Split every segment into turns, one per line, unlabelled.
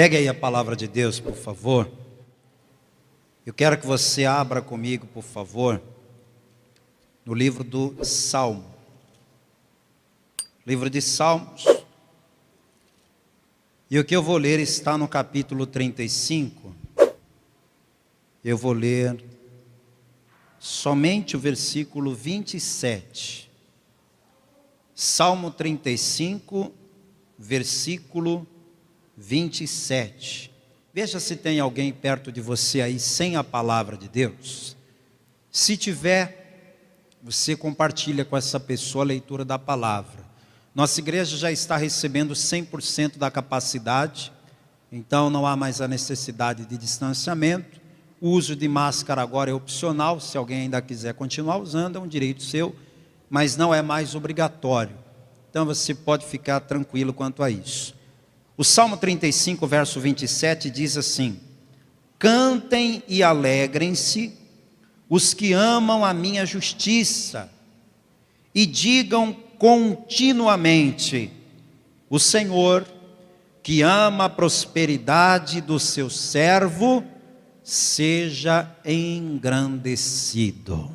Pegue aí a palavra de Deus, por favor. Eu quero que você abra comigo, por favor, no livro do Salmo. Livro de Salmos. E o que eu vou ler está no capítulo 35. Eu vou ler somente o versículo 27. Salmo 35, versículo 27. Veja se tem alguém perto de você aí sem a palavra de Deus. Se tiver, você compartilha com essa pessoa a leitura da palavra. Nossa igreja já está recebendo 100% da capacidade, então não há mais a necessidade de distanciamento. O uso de máscara agora é opcional, se alguém ainda quiser continuar usando, é um direito seu, mas não é mais obrigatório. Então você pode ficar tranquilo quanto a isso. O Salmo 35, verso 27 diz assim: cantem e alegrem-se os que amam a minha justiça, e digam continuamente: o Senhor, que ama a prosperidade do seu servo, seja engrandecido.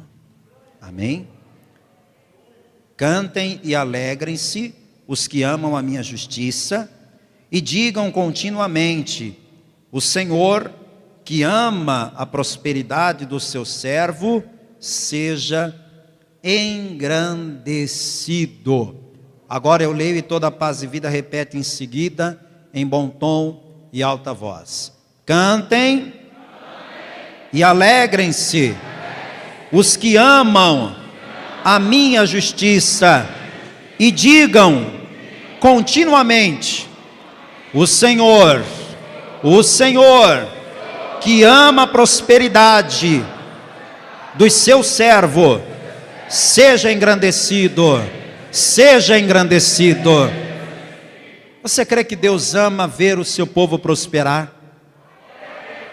Amém? Cantem e alegrem-se os que amam a minha justiça, e digam continuamente: o Senhor, que ama a prosperidade do seu servo, seja engrandecido. Agora eu leio e toda a paz e vida repete em seguida, em bom tom e alta voz: cantem e alegrem-se os que amam a minha justiça, e digam continuamente: o Senhor, que ama a prosperidade do seu servo, seja engrandecido, seja engrandecido. Você crê que Deus ama ver o seu povo prosperar?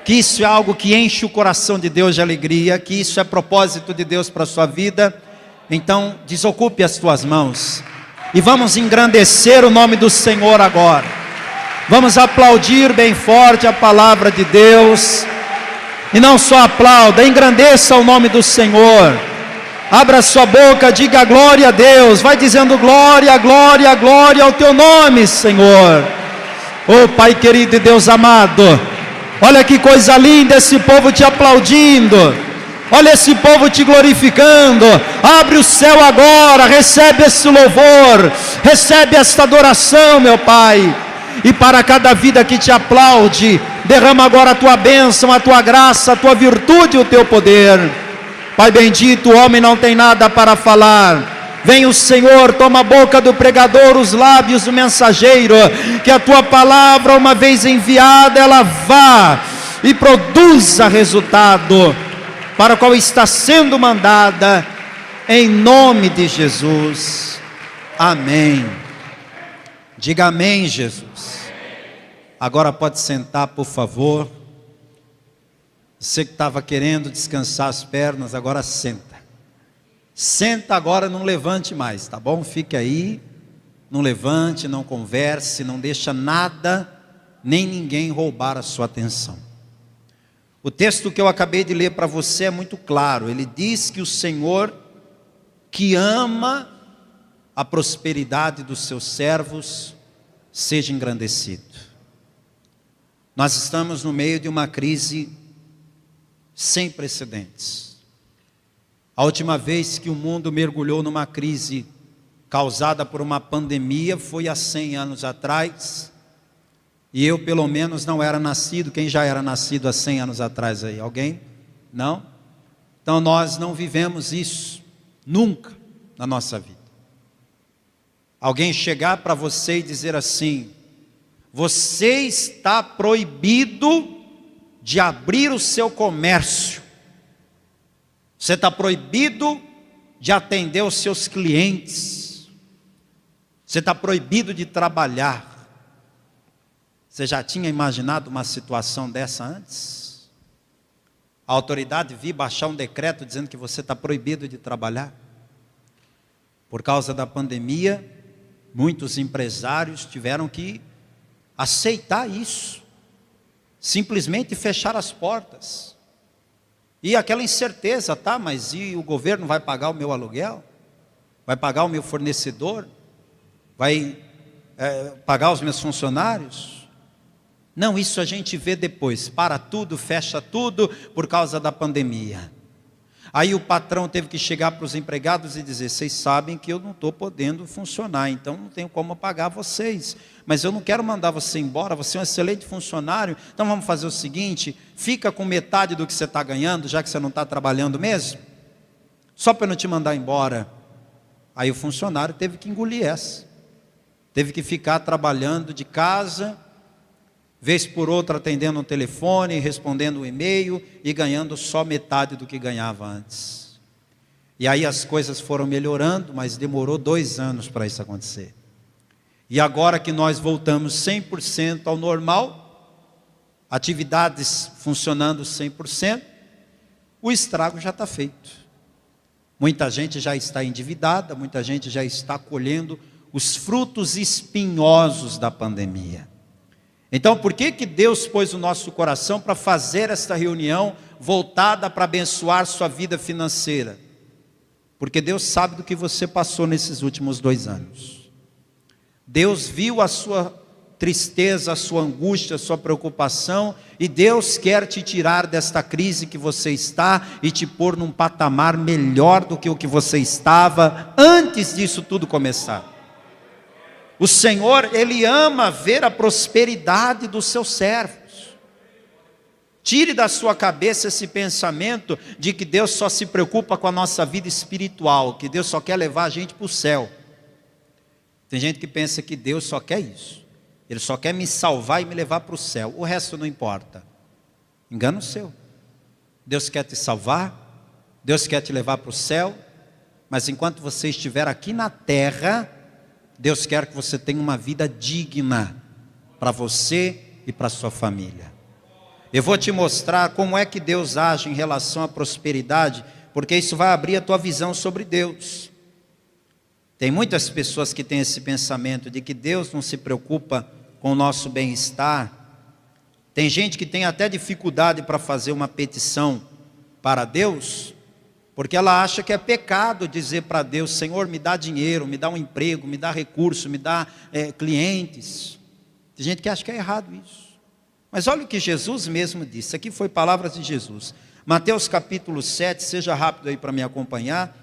Que isso é algo que enche o coração de Deus de alegria, que isso é propósito de Deus para a sua vida? Então desocupe as tuas mãos e vamos engrandecer o nome do Senhor agora. Vamos aplaudir bem forte a palavra de Deus. E não só aplauda, engrandeça o nome do Senhor. Abra sua boca, diga glória a Deus. Vai dizendo glória, glória, glória ao teu nome, Senhor. Oh Pai querido e Deus amado, olha que coisa linda esse povo te aplaudindo. Olha esse povo te glorificando. Abre o céu agora, recebe esse louvor, recebe esta adoração, meu Pai. E para cada vida que te aplaude, derrama agora a tua bênção, a tua graça, a tua virtude e o teu poder. Pai bendito, o homem não tem nada para falar. Vem o Senhor, toma a boca do pregador, os lábios do mensageiro, que a tua palavra, uma vez enviada, ela vá e produza resultado para o qual está sendo mandada, em nome de Jesus. Amém. Diga amém, Jesus. Agora pode sentar, por favor. Você que estava querendo descansar as pernas, agora senta. Senta agora, não levante mais, tá bom? Fique aí, não levante, não converse, não deixa nada, nem ninguém roubar a sua atenção. O texto que eu acabei de ler para você é muito claro. Ele diz que o Senhor, que ama a prosperidade dos seus servos, seja engrandecido. Nós estamos no meio de uma crise sem precedentes. A última vez que o mundo mergulhou numa crise causada por uma pandemia foi há 100 anos atrás. E eu pelo menos não era nascido. Quem já era nascido há 100 anos atrás aí? Alguém? Não? Então nós não vivemos isso nunca na nossa vida. Alguém chegar para você e dizer assim: você está proibido de abrir o seu comércio. Você está proibido de atender os seus clientes. Você está proibido de trabalhar. Você já tinha imaginado uma situação dessa antes? A autoridade vir baixar um decreto dizendo que você está proibido de trabalhar? Por causa da pandemia, muitos empresários tiveram que aceitar isso. simplesmente fechar as portas. E aquela incerteza, tá, mas e o governo vai pagar o meu aluguel? Vai pagar o meu fornecedor? Vai pagar os meus funcionários? Não, isso a gente vê depois. Para tudo, fecha tudo por causa da pandemia. Aí o patrão teve que chegar para os empregados e dizer: vocês sabem que eu não estou podendo funcionar, então não tenho como pagar vocês. Mas eu não quero mandar você embora, você é um excelente funcionário, então vamos fazer o seguinte: fica com metade do que você está ganhando, já que você não está trabalhando mesmo, só para eu não te mandar embora. Aí o funcionário teve que engolir essa. Teve que ficar trabalhando de casa, vez por outra atendendo um telefone, respondendo um e-mail e ganhando só metade do que ganhava antes. E aí as coisas foram melhorando, mas demorou 2 anos para isso acontecer. E agora que nós voltamos 100% ao normal, atividades funcionando 100%, o estrago já está feito. Muita gente já está endividada, muita gente já está colhendo os frutos espinhosos da pandemia. Então, por que Deus pôs o nosso coração para fazer esta reunião voltada para abençoar sua vida financeira? Porque Deus sabe do que você passou nesses últimos 2 anos. Deus viu a sua tristeza, a sua angústia, a sua preocupação, e Deus quer te tirar desta crise que você está e te pôr num patamar melhor do que o que você estava antes disso tudo começar. O Senhor, Ele ama ver a prosperidade dos seus servos. Tire da sua cabeça esse pensamento de que Deus só se preocupa com a nossa vida espiritual, que Deus só quer levar a gente para o céu. Tem gente que pensa que Deus só quer isso. Ele só quer me salvar e me levar para o céu. O resto não importa. Engano seu. Deus quer te salvar, Deus quer te levar para o céu, mas enquanto você estiver aqui na terra, Deus quer que você tenha uma vida digna para você e para sua família. Eu vou te mostrar como é que Deus age em relação à prosperidade, porque isso vai abrir a tua visão sobre Deus. Tem muitas pessoas que têm esse pensamento de que Deus não se preocupa com o nosso bem-estar. Tem gente que tem até dificuldade para fazer uma petição para Deus, porque ela acha que é pecado dizer para Deus: Senhor, me dá dinheiro, me dá um emprego, me dá recurso, me dá clientes. Tem gente que acha que é errado isso. Mas olha o que Jesus mesmo disse. Aqui foi palavras de Jesus. Mateus capítulo 7, seja rápido aí para me acompanhar.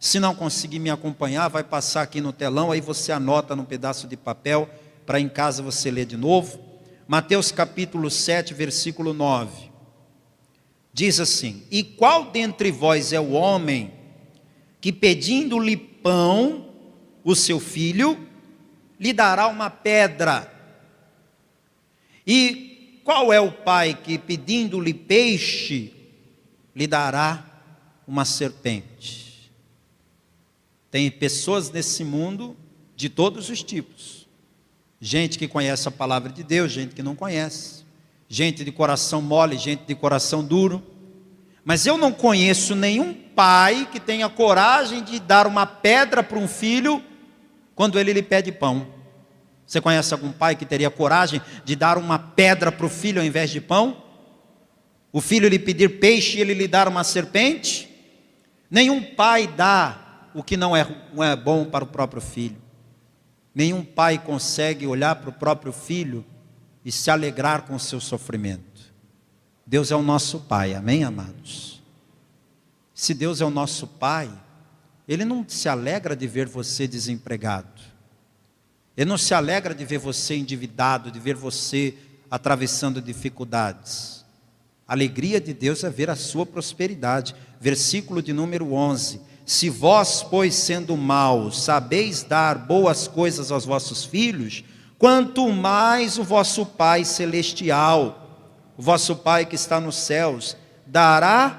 Se não conseguir me acompanhar, vai passar aqui no telão, aí você anota num pedaço de papel, para em casa você ler de novo. Mateus capítulo 7, versículo 9. Diz assim: e qual dentre vós é o homem que, pedindo-lhe pão, o seu filho, lhe dará uma pedra? E qual é o pai que, pedindo-lhe peixe, lhe dará uma serpente? Tem pessoas nesse mundo de todos os tipos. Gente que conhece a palavra de Deus, gente que não conhece. Gente de coração mole, gente de coração duro. Mas eu não conheço nenhum pai que tenha coragem de dar uma pedra para um filho quando ele lhe pede pão. Você conhece algum pai que teria coragem de dar uma pedra para o filho ao invés de pão? O filho lhe pedir peixe e ele lhe dar uma serpente? Nenhum pai dá o que não é bom para o próprio filho. Nenhum pai consegue olhar para o próprio filho e se alegrar com o seu sofrimento. Deus é o nosso Pai, amém, amados? Se Deus é o nosso Pai, Ele não se alegra de ver você desempregado. Ele não se alegra de ver você endividado, de ver você atravessando dificuldades. A alegria de Deus é ver a sua prosperidade. Versículo de número 11. Se vós, pois, sendo maus, sabeis dar boas coisas aos vossos filhos, quanto mais o vosso Pai celestial, o vosso Pai que está nos céus, dará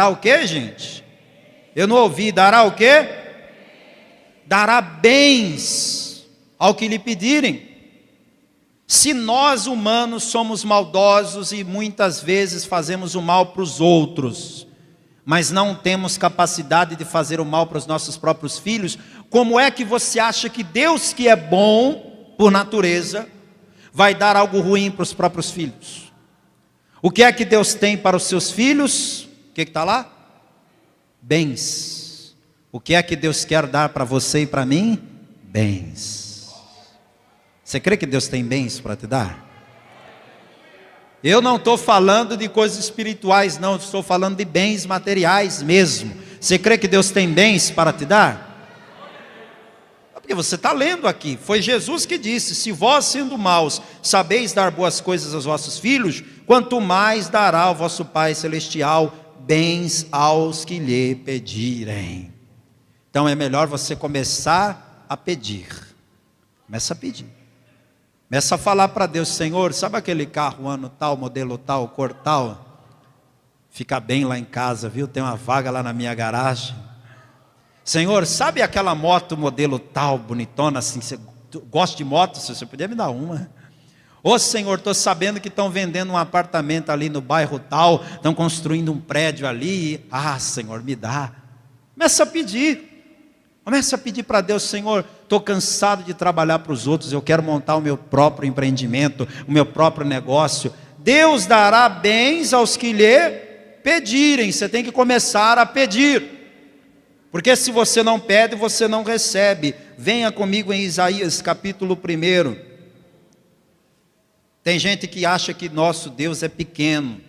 o que, gente? Eu não ouvi, dará o que? Dará bens ao que lhe pedirem. Se nós humanos somos maldosos e muitas vezes fazemos o mal para os outros, mas não temos capacidade de fazer o mal para os nossos próprios filhos, como é que você acha que Deus, que é bom por natureza, vai dar algo ruim para os próprios filhos? O que é que Deus tem para os seus filhos? O que está lá? Bens. O que é que Deus quer dar para você e para mim? Bens. Você crê que Deus tem bens para te dar? Eu não estou falando de coisas espirituais, não, estou falando de bens materiais mesmo. Você crê que Deus tem bens para te dar? Porque você está lendo aqui, foi Jesus que disse: se vós sendo maus, sabeis dar boas coisas aos vossos filhos, quanto mais dará o vosso Pai Celestial bens aos que lhe pedirem. Então é melhor você começar a pedir. Começa a pedir. Começa a falar para Deus: Senhor, sabe aquele carro ano tal, modelo tal, cor tal? Fica bem lá em casa, viu? Tem uma vaga lá na minha garagem. Senhor, sabe aquela moto modelo tal, bonitona assim? Você gosta de moto? Você podia me dar uma. Ô Senhor, estou sabendo que estão vendendo um apartamento ali no bairro tal, estão construindo um prédio ali. Ah, Senhor, me dá. Começa a pedir. Começa a pedir para Deus: Senhor, estou cansado de trabalhar para os outros, eu quero montar o meu próprio empreendimento, o meu próprio negócio. Deus dará bens aos que lhe pedirem. Você tem que começar a pedir. Porque se você não pede, você não recebe. Venha comigo em Isaías capítulo 1. Tem gente que acha que nosso Deus é pequeno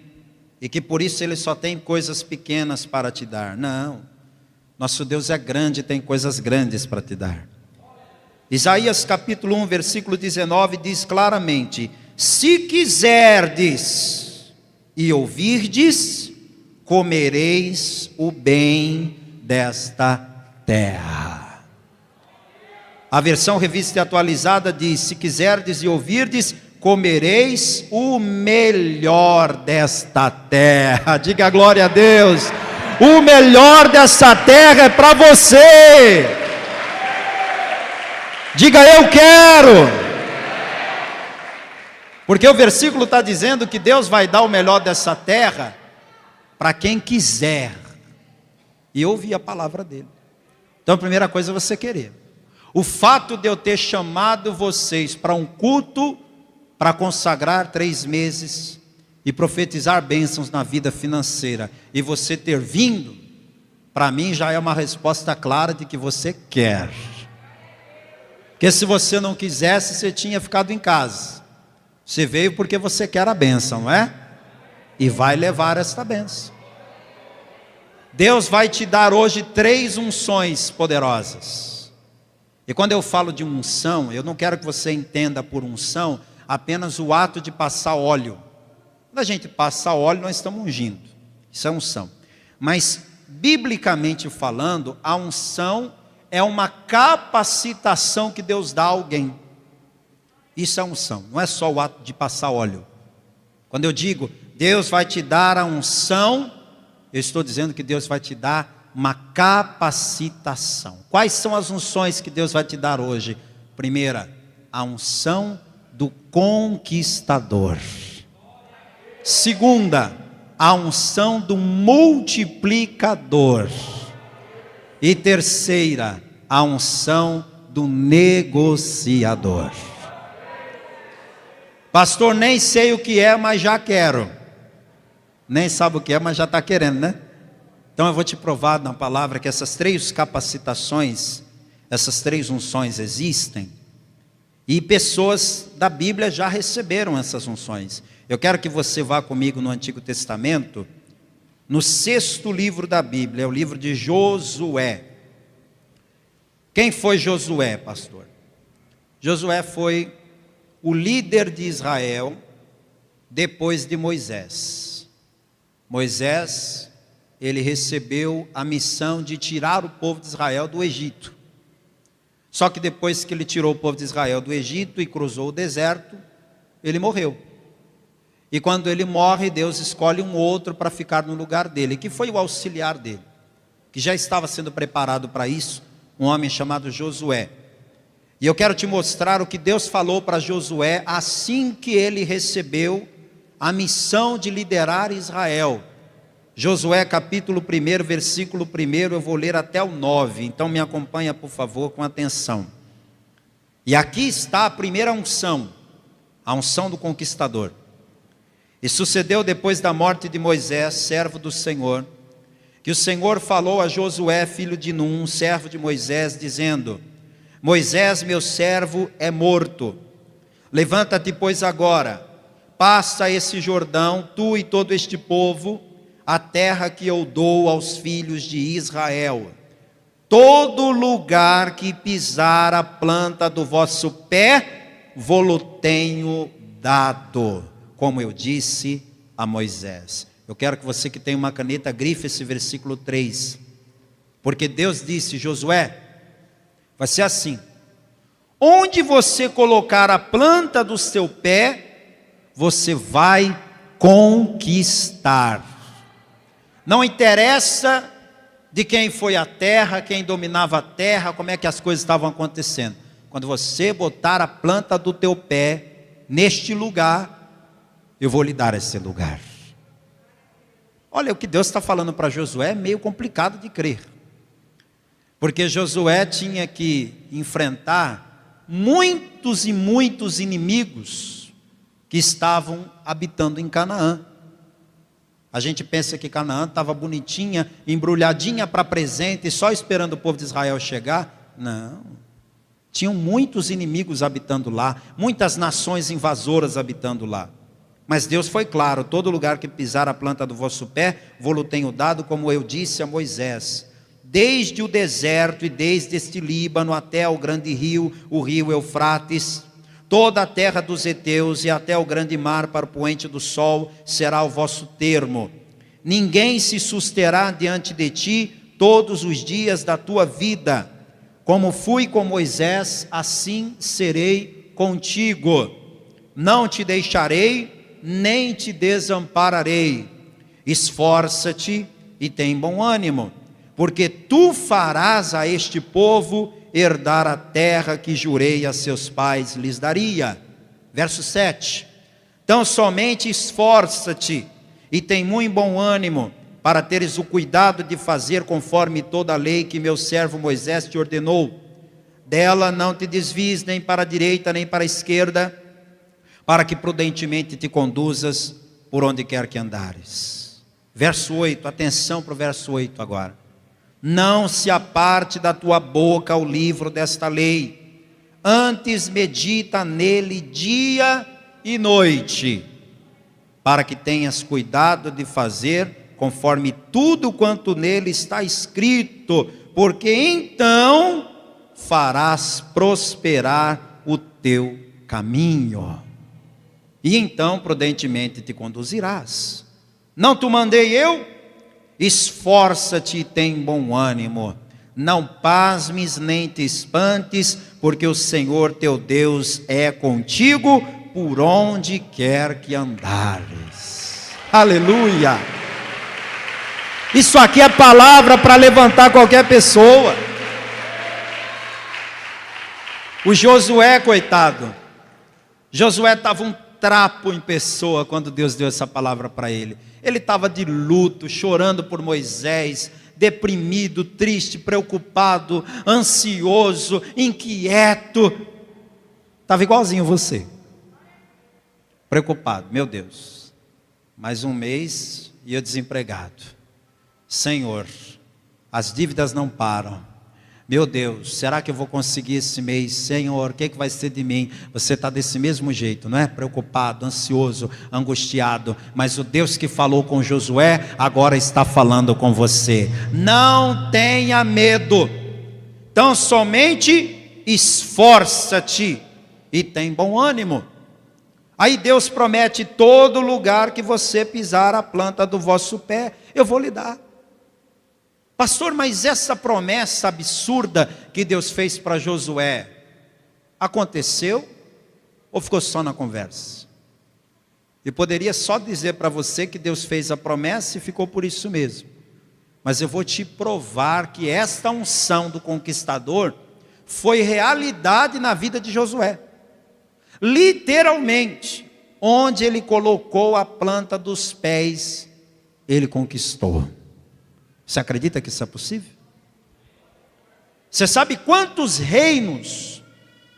e que por isso Ele só tem coisas pequenas para te dar. Não, nosso Deus é grande e tem coisas grandes para te dar. Isaías capítulo 1, versículo 19 diz claramente: se quiserdes e ouvirdes, comereis o bem desta terra. A versão revista e atualizada diz: se quiserdes e ouvirdes, comereis o melhor desta terra. Diga glória a Deus. O melhor dessa terra é para você. Diga: eu quero. Porque o versículo está dizendo que Deus vai dar o melhor dessa terra para quem quiser e ouvir a palavra dele. Então a primeira coisa é você querer. O fato de eu ter chamado vocês para um culto para consagrar 3 meses e profetizar bênçãos na vida financeira, e você ter vindo, para mim já é uma resposta clara de que você quer. Porque se você não quisesse, você tinha ficado em casa. Você veio porque você quer a bênção, não é? E vai levar esta bênção. Deus vai te dar hoje 3 unções poderosas. E quando eu falo de unção, eu não quero que você entenda por unção apenas o ato de passar óleo. Quando a gente passa óleo, nós estamos ungindo. Isso é unção. Mas, biblicamente falando, a unção é uma capacitação que Deus dá a alguém. Isso é unção, não é só o ato de passar óleo. Quando eu digo, Deus vai te dar a unção, eu estou dizendo que Deus vai te dar uma capacitação. Quais são as unções que Deus vai te dar hoje? Primeira, a unção do conquistador. Segunda, a unção do multiplicador. E terceira, a unção do negociador. Pastor, nem sei o que é, mas já quero. Nem sabe o que é, mas já está querendo, né? Então eu vou te provar na palavra que essas 3 capacitações, essas 3 unções existem. E pessoas da Bíblia já receberam essas unções. Eu quero que você vá comigo no Antigo Testamento, no 6º livro da Bíblia, é o livro de Josué. Quem foi Josué, pastor? Josué foi o líder de Israel depois de Moisés. Moisés, ele recebeu a missão de tirar o povo de Israel do Egito. Só que depois que ele tirou o povo de Israel do Egito e cruzou o deserto, ele morreu. E quando ele morre, Deus escolhe um outro para ficar no lugar dele, que foi o auxiliar dele, que já estava sendo preparado para isso, um homem chamado Josué. E eu quero te mostrar o que Deus falou para Josué assim que ele recebeu a missão de liderar Israel. Josué capítulo 1, versículo 1, eu vou ler até o 9, então me acompanha por favor com atenção. E aqui está a primeira unção, a unção do conquistador. E sucedeu depois da morte de Moisés, servo do Senhor, que o Senhor falou a Josué, filho de Num, servo de Moisés, dizendo: Moisés, meu servo, é morto. Levanta-te, pois, agora, passa esse Jordão, tu e todo este povo, a terra que eu dou aos filhos de Israel. Todo lugar que pisar a planta do vosso pé, vô-lo tenho dado, como eu disse a Moisés. Eu quero que você que tem uma caneta grife esse versículo 3. Porque Deus disse: Josué, vai ser assim: onde você colocar a planta do seu pé, você vai conquistar. Não interessa de quem foi a terra, quem dominava a terra, como é que as coisas estavam acontecendo. Quando você botar a planta do teu pé neste lugar, eu vou lhe dar esse lugar. Olha, o que Deus está falando para Josué é meio complicado de crer. Porque Josué tinha que enfrentar muitos e muitos inimigos que estavam habitando em Canaã. A gente pensa que Canaã estava bonitinha, embrulhadinha para presente, só esperando o povo de Israel chegar. Não. Tinham muitos inimigos habitando lá, muitas nações invasoras habitando lá. Mas Deus foi claro: todo lugar que pisar a planta do vosso pé, vô-lo tenho dado, como eu disse a Moisés. Desde o deserto e desde este Líbano até o grande rio, o rio Eufrates, toda a terra dos heteus e até o grande mar para o poente do sol será o vosso termo. Ninguém se susterá diante de ti todos os dias da tua vida. Como fui com Moisés, assim serei contigo. Não te deixarei, nem te desampararei. Esforça-te e tem bom ânimo, porque tu farás a este povo herdar a terra que jurei a seus pais lhes daria. Verso 7. Então somente esforça-te e tem muito bom ânimo, para teres o cuidado de fazer conforme toda a lei que meu servo Moisés te ordenou. Dela não te desvies nem para a direita nem para a esquerda, para que prudentemente te conduzas por onde quer que andares. Verso 8, atenção para o verso 8 agora. Não se aparte da tua boca o livro desta lei, antes medita nele dia e noite, para que tenhas cuidado de fazer conforme tudo quanto nele está escrito, porque então farás prosperar o teu caminho, e então prudentemente te conduzirás. Não te mandei eu? Esforça-te e tem bom ânimo, não pasmes nem te espantes, porque o Senhor teu Deus é contigo por onde quer que andares. Aleluia! Isso aqui é palavra para levantar qualquer pessoa. O Josué, coitado, Josué estava um trapo em pessoa quando Deus deu essa palavra para ele. Ele estava de luto, chorando por Moisés, deprimido, triste, preocupado, ansioso, inquieto. Estava igualzinho você, preocupado. Meu Deus, mais um mês e eu desempregado. Senhor, as dívidas não param. Meu Deus, será que eu vou conseguir esse mês? Senhor, o que vai ser de mim? Você está desse mesmo jeito, não é? Preocupado, ansioso, angustiado. Mas o Deus que falou com Josué, agora está falando com você. Não tenha medo. Então somente esforça-te e tem bom ânimo. Aí Deus promete: todo lugar que você pisar a planta do vosso pé, eu vou lhe dar. Pastor, mas essa promessa absurda que Deus fez para Josué, aconteceu ou ficou só na conversa? Eu poderia só dizer para você que Deus fez a promessa e ficou por isso mesmo. Mas eu vou te provar que esta unção do conquistador foi realidade na vida de Josué. Literalmente, onde ele colocou a planta dos pés, ele conquistou. Você acredita que isso é possível? Você sabe quantos reinos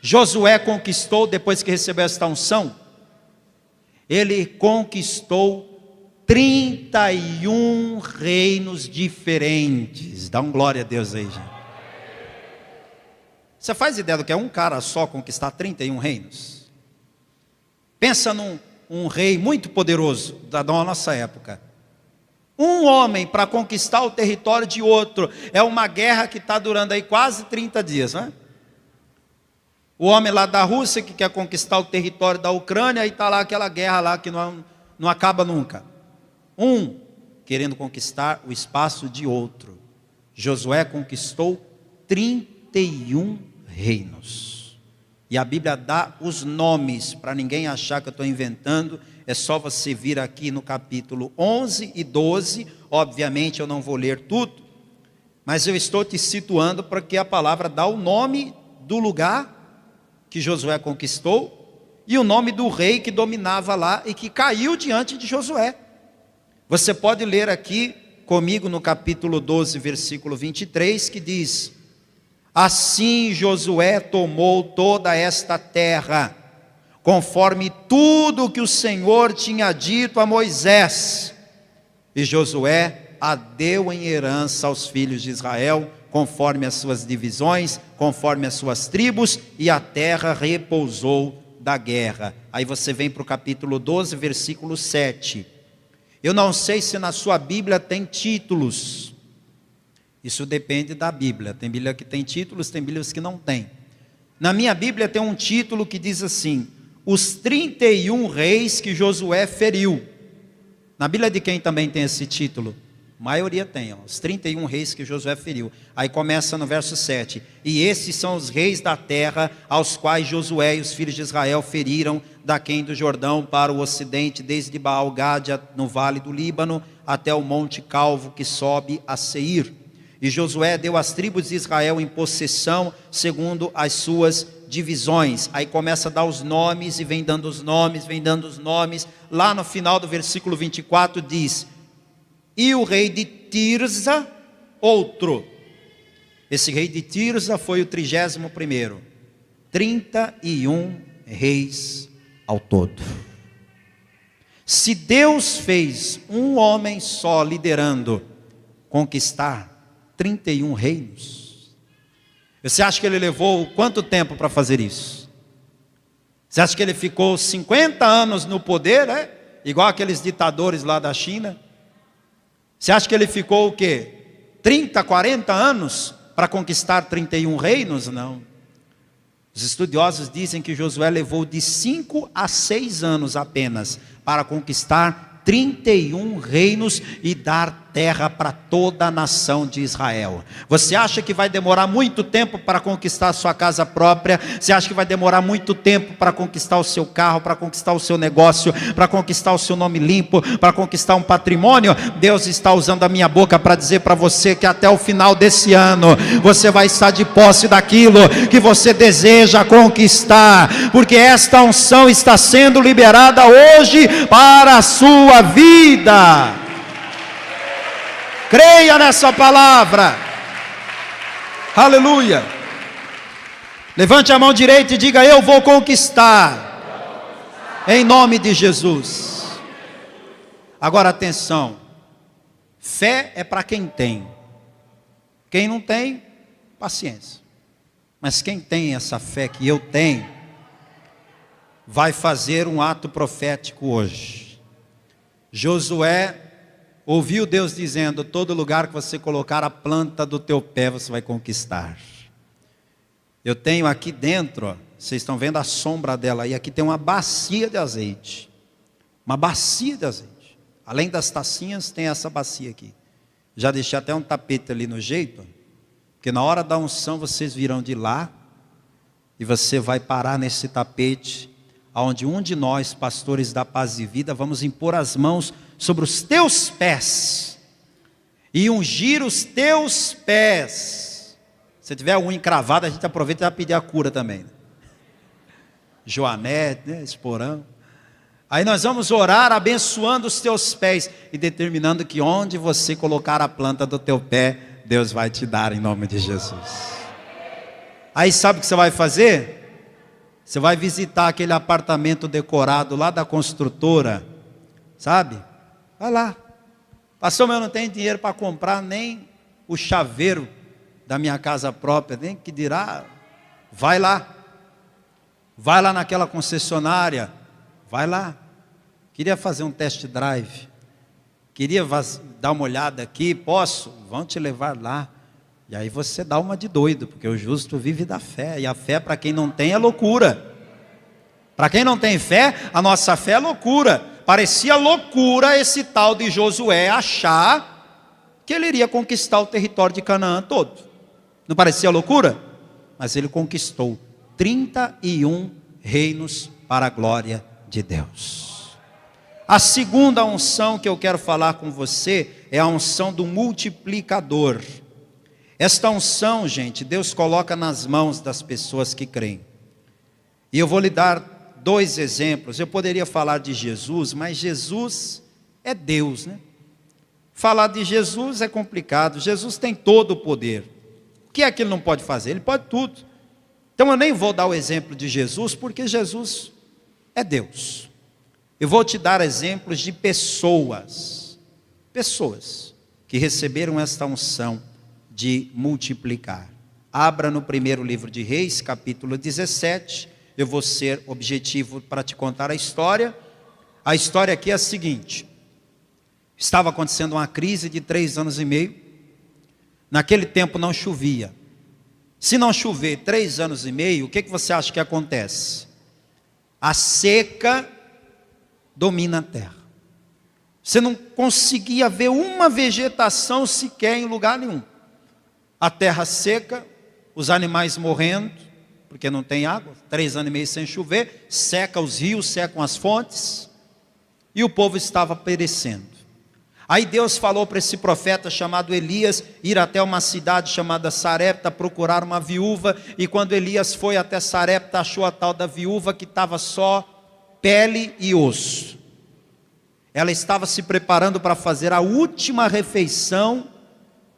Josué conquistou depois que recebeu esta unção? ele conquistou 31 reinos diferentes. Dá um glória a Deus aí, gente. Você faz ideia do que é um cara só conquistar 31 reinos? Pensa num rei muito poderoso da nossa época. Um homem para conquistar o território de outro. É uma guerra que está durando aí quase 30 dias, não é? O homem lá da Rússia que quer conquistar o território da Ucrânia, aí está lá aquela guerra lá que não acaba nunca. Um querendo conquistar o espaço de outro. Josué conquistou 31 reinos. E a Bíblia dá os nomes, para ninguém achar que eu estou inventando. É só você vir aqui no capítulo 11 e 12. Obviamente eu não vou ler tudo, mas eu estou te situando porque a palavra dá o nome do lugar que Josué conquistou e o nome do rei que dominava lá e que caiu diante de Josué. Você pode ler aqui comigo no capítulo 12, versículo 23, que diz: assim Josué tomou toda esta terra, conforme tudo que o Senhor tinha dito a Moisés, e Josué a deu em herança aos filhos de Israel, conforme as suas divisões, conforme as suas tribos, e a terra repousou da guerra. Aí você vem para o capítulo 12, versículo 7. Eu não sei se na sua Bíblia tem títulos. Isso depende da Bíblia. Tem Bíblia que tem títulos, tem Bíblias que não tem. Na minha Bíblia tem um título que diz assim: os 31 reis que Josué feriu. Na Bíblia de quem também tem esse título? A maioria tem, os 31 reis que Josué feriu. Aí começa no verso 7. E esses são os reis da terra, aos quais Josué e os filhos de Israel feriram, daquém do Jordão para o ocidente, desde Baal-Gade no vale do Líbano, até o monte Calvo que sobe a Seir. E Josué deu as tribos de Israel em possessão, segundo as suas divisões. Aí começa a dar os nomes, e vem dando os nomes, vem dando os nomes. Lá no final do versículo 24 diz: e o rei de Tirza, outro. Esse rei de Tirza foi o 31º. 31 reis ao todo. Se Deus fez um homem só liderando conquistar 31 reinos, você acha que ele levou quanto tempo para fazer isso? Você acha que ele ficou 50 anos no poder, igual aqueles ditadores lá da China? Você acha que ele ficou o quê? 30, 40 anos para conquistar 31 reinos? Não. Os estudiosos dizem que Josué levou de 5 a 6 anos apenas para conquistar 31 reinos e dar terra para toda a nação de Israel. Você acha que vai demorar muito tempo para conquistar a sua casa própria? Você acha que vai demorar muito tempo para conquistar o seu carro, para conquistar o seu negócio, para conquistar o seu nome limpo, para conquistar um patrimônio? Deus está usando a minha boca para dizer para você que até o final desse ano você vai estar de posse daquilo que você deseja conquistar, porque esta unção está sendo liberada hoje para a sua vida. Creia nessa palavra. Aleluia. Levante a mão direita e diga: eu vou conquistar, em nome de Jesus. Agora atenção, fé é para quem tem. Quem não tem, paciência. Mas quem tem essa fé que eu tenho, vai fazer um ato profético hoje. Josué ouviu Deus dizendo: todo lugar que você colocar a planta do teu pé, você vai conquistar. Eu tenho aqui dentro, vocês estão vendo a sombra dela aí, aqui tem uma bacia de azeite. Uma bacia de azeite. Além das tacinhas, tem essa bacia aqui. Já deixei até um tapete ali no jeito, porque na hora da unção vocês virão de lá, e você vai parar nesse tapete, onde um de nós, pastores da Paz e Vida, vamos impor as mãos sobre os teus pés e ungir os teus pés. Se tiver unha encravada, a gente aproveita e vai pedir a cura também. Joanete, Esporão. Aí nós vamos orar abençoando os teus pés e determinando que onde você colocar a planta do teu pé, Deus vai te dar em nome de Jesus. Aí sabe o que você vai fazer? Você vai visitar aquele apartamento decorado lá da construtora, sabe? Vai lá. Pastor, mas eu não tenho dinheiro para comprar nem o chaveiro da minha casa própria, nem que dirá. Vai lá. Vai lá naquela concessionária. Vai lá. Queria fazer um test drive. Queria dar uma olhada aqui. Posso? Vão te levar lá. E aí você dá uma de doido, porque o justo vive da fé. E a fé, para quem não tem, é loucura. Para quem não tem fé, a nossa fé é loucura. Parecia loucura esse tal de Josué achar que ele iria conquistar o território de Canaã todo. Não parecia loucura? Mas ele conquistou 31 reinos para a glória de Deus. A segunda unção que eu quero falar com você é a unção do multiplicador. Esta unção, gente, Deus coloca nas mãos das pessoas que creem. E eu vou lhe dar 2 exemplos. Eu poderia falar de Jesus, mas Jesus é Deus, né? Falar de Jesus é complicado. Jesus tem todo o poder. O que é que ele não pode fazer? Ele pode tudo. Então eu nem vou dar o exemplo de Jesus, porque Jesus é Deus. Eu vou te dar exemplos de pessoas que receberam esta unção de multiplicar. Abra no primeiro livro de Reis, capítulo 17. Eu vou ser objetivo para te contar a história. A história aqui é a seguinte: estava acontecendo uma crise de 3 anos e meio. Naquele tempo não chovia. Se não chover 3 anos e meio, o que você acha que acontece? A seca domina a terra. Você não conseguia ver uma vegetação sequer em lugar nenhum. A terra seca, os animais morrendo, porque não tem água, 3 anos e meio sem chover, seca os rios, secam as fontes, e o povo estava perecendo. Aí Deus falou para esse profeta chamado Elias, ir até uma cidade chamada Sarepta, procurar uma viúva, e quando Elias foi até Sarepta, achou a tal da viúva que estava só pele e osso. Ela estava se preparando para fazer a última refeição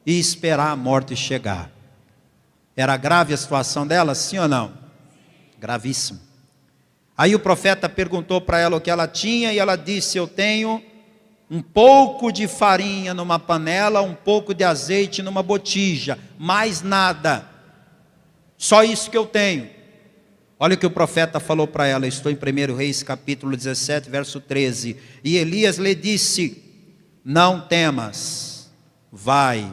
e esperar a morte chegar. Era grave a situação dela, sim ou não? Gravíssimo. Aí o profeta perguntou para ela o que ela tinha, e ela disse: eu tenho um pouco de farinha numa panela, um pouco de azeite numa botija, mais nada, só isso que eu tenho. Olha o que o profeta falou para ela. Estou em 1 Reis capítulo 17, verso 13. E Elias lhe disse: não temas, vai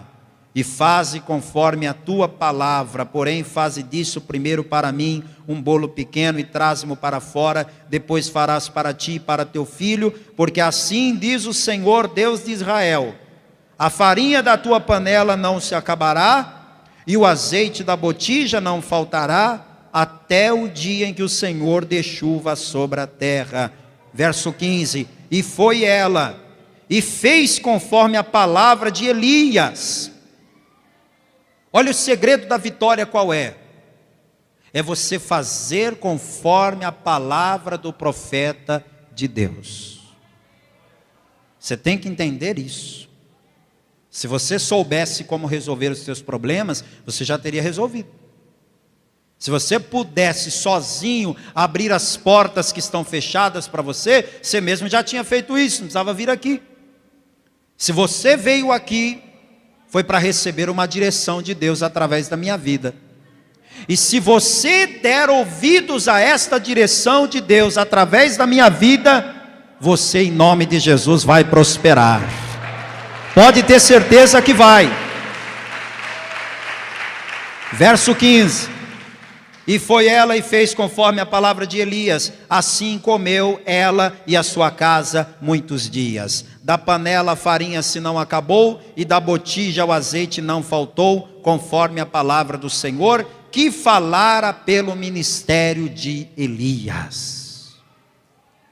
e faze conforme a tua palavra, porém faze disso primeiro para mim um bolo pequeno e traze-mo para fora, depois farás para ti e para teu filho, porque assim diz o Senhor Deus de Israel: a farinha da tua panela não se acabará, e o azeite da botija não faltará, até o dia em que o Senhor dê chuva sobre a terra. Verso 15: e foi ela, e fez conforme a palavra de Elias. Olha o segredo da vitória qual é? É você fazer conforme a palavra do profeta de Deus. Você tem que entender isso. Se você soubesse como resolver os seus problemas, você já teria resolvido. Se você pudesse sozinho abrir as portas que estão fechadas para você, você mesmo já tinha feito isso, não precisava vir aqui. Se você veio aqui, foi para receber uma direção de Deus através da minha vida. E se você der ouvidos a esta direção de Deus através da minha vida, você em nome de Jesus vai prosperar. Pode ter certeza que vai. Verso 15: e foi ela e fez conforme a palavra de Elias, assim comeu ela e a sua casa muitos dias. Da panela a farinha se não acabou, e da botija o azeite não faltou, conforme a palavra do Senhor, que falara pelo ministério de Elias.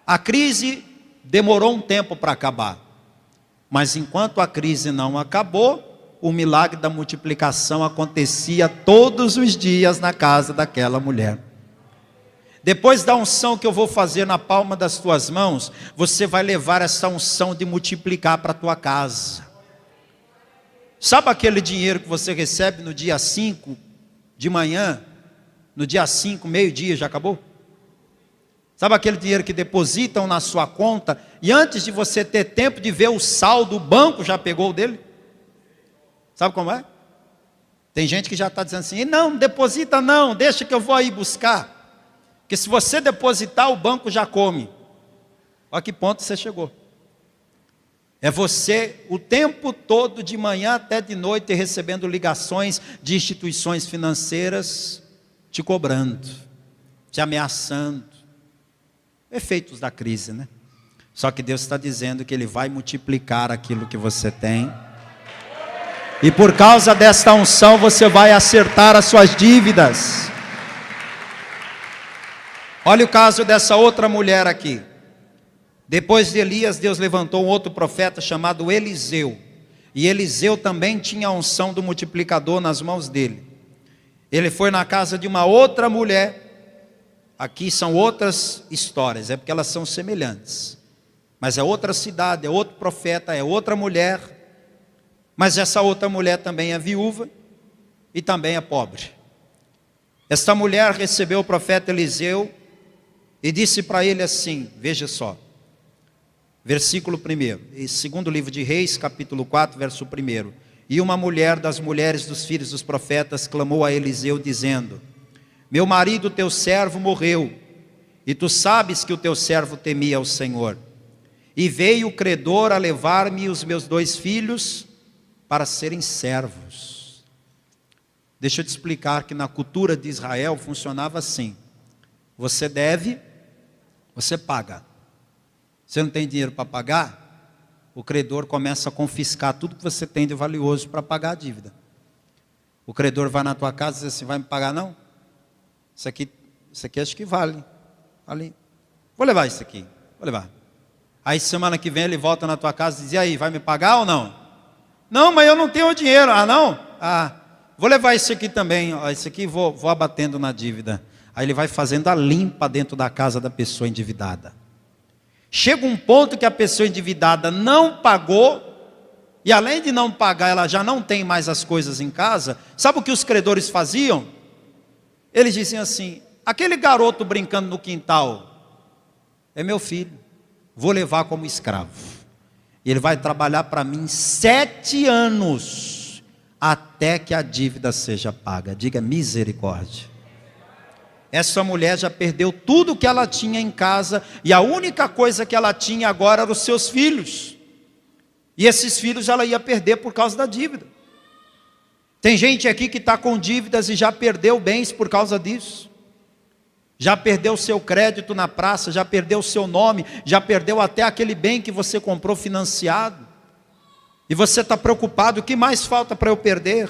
A crise demorou um tempo para acabar, mas enquanto a crise não acabou, o milagre da multiplicação acontecia todos os dias na casa daquela mulher. Depois da unção que eu vou fazer na palma das tuas mãos, você vai levar essa unção de multiplicar para a tua casa. Sabe aquele dinheiro que você recebe no dia 5 de manhã, no dia 5, meio-dia, já acabou? Sabe aquele dinheiro que depositam na sua conta e antes de você ter tempo de ver o saldo, o banco já pegou o dele? Sabe como é? Tem gente que já está dizendo assim, não deposita não, deixa que eu vou aí buscar. Porque se você depositar, o banco já come. Olha que ponto você chegou. É você o tempo todo, de manhã até de noite, recebendo ligações de instituições financeiras, te cobrando, te ameaçando. Efeitos da crise, né? Só que Deus está dizendo que Ele vai multiplicar aquilo que você tem. E por causa desta unção, você vai acertar as suas dívidas. Olha o caso dessa outra mulher aqui. Depois de Elias, Deus levantou um outro profeta chamado Eliseu. E Eliseu também tinha a unção do multiplicador nas mãos dele. Ele foi na casa de uma outra mulher. Aqui são outras histórias, é porque elas são semelhantes. Mas é outra cidade, é outro profeta, é outra mulher. Mas essa outra mulher também é viúva e também é pobre. Esta mulher recebeu o profeta Eliseu e disse para ele assim, veja só. Versículo 1, segundo livro de Reis, capítulo 4, verso 1. E uma mulher das mulheres dos filhos dos profetas clamou a Eliseu dizendo: meu marido, teu servo, morreu, e tu sabes que o teu servo temia ao Senhor. E veio o credor a levar-me e os meus 2 filhos para serem servos. Deixa eu te explicar que na cultura de Israel funcionava assim. Você deve, você paga. Você não tem dinheiro para pagar? O credor começa a confiscar tudo que você tem de valioso para pagar a dívida. O credor vai na tua casa e diz assim, vai me pagar não? Isso aqui acho que vale. Vou levar isso aqui, vou levar. Aí semana que vem ele volta na tua casa e diz, e aí, vai me pagar ou não? Não, mas eu não tenho dinheiro. Ah, não? Ah, vou levar isso aqui também. Isso aqui vou abatendo na dívida. Aí ele vai fazendo a limpa dentro da casa da pessoa endividada. Chega um ponto que a pessoa endividada não pagou, e além de não pagar, ela já não tem mais as coisas em casa. Sabe o que os credores faziam? Eles diziam assim, aquele garoto brincando no quintal, é meu filho, vou levar como escravo. E ele vai trabalhar para mim 7 anos, até que a dívida seja paga. Diga misericórdia. Essa mulher já perdeu tudo que ela tinha em casa, e a única coisa que ela tinha agora eram os seus filhos. E esses filhos ela ia perder por causa da dívida. Tem gente aqui que está com dívidas e já perdeu bens por causa disso. Já perdeu o seu crédito na praça, já perdeu o seu nome, já perdeu até aquele bem que você comprou financiado. E você está preocupado, o que mais falta para eu perder?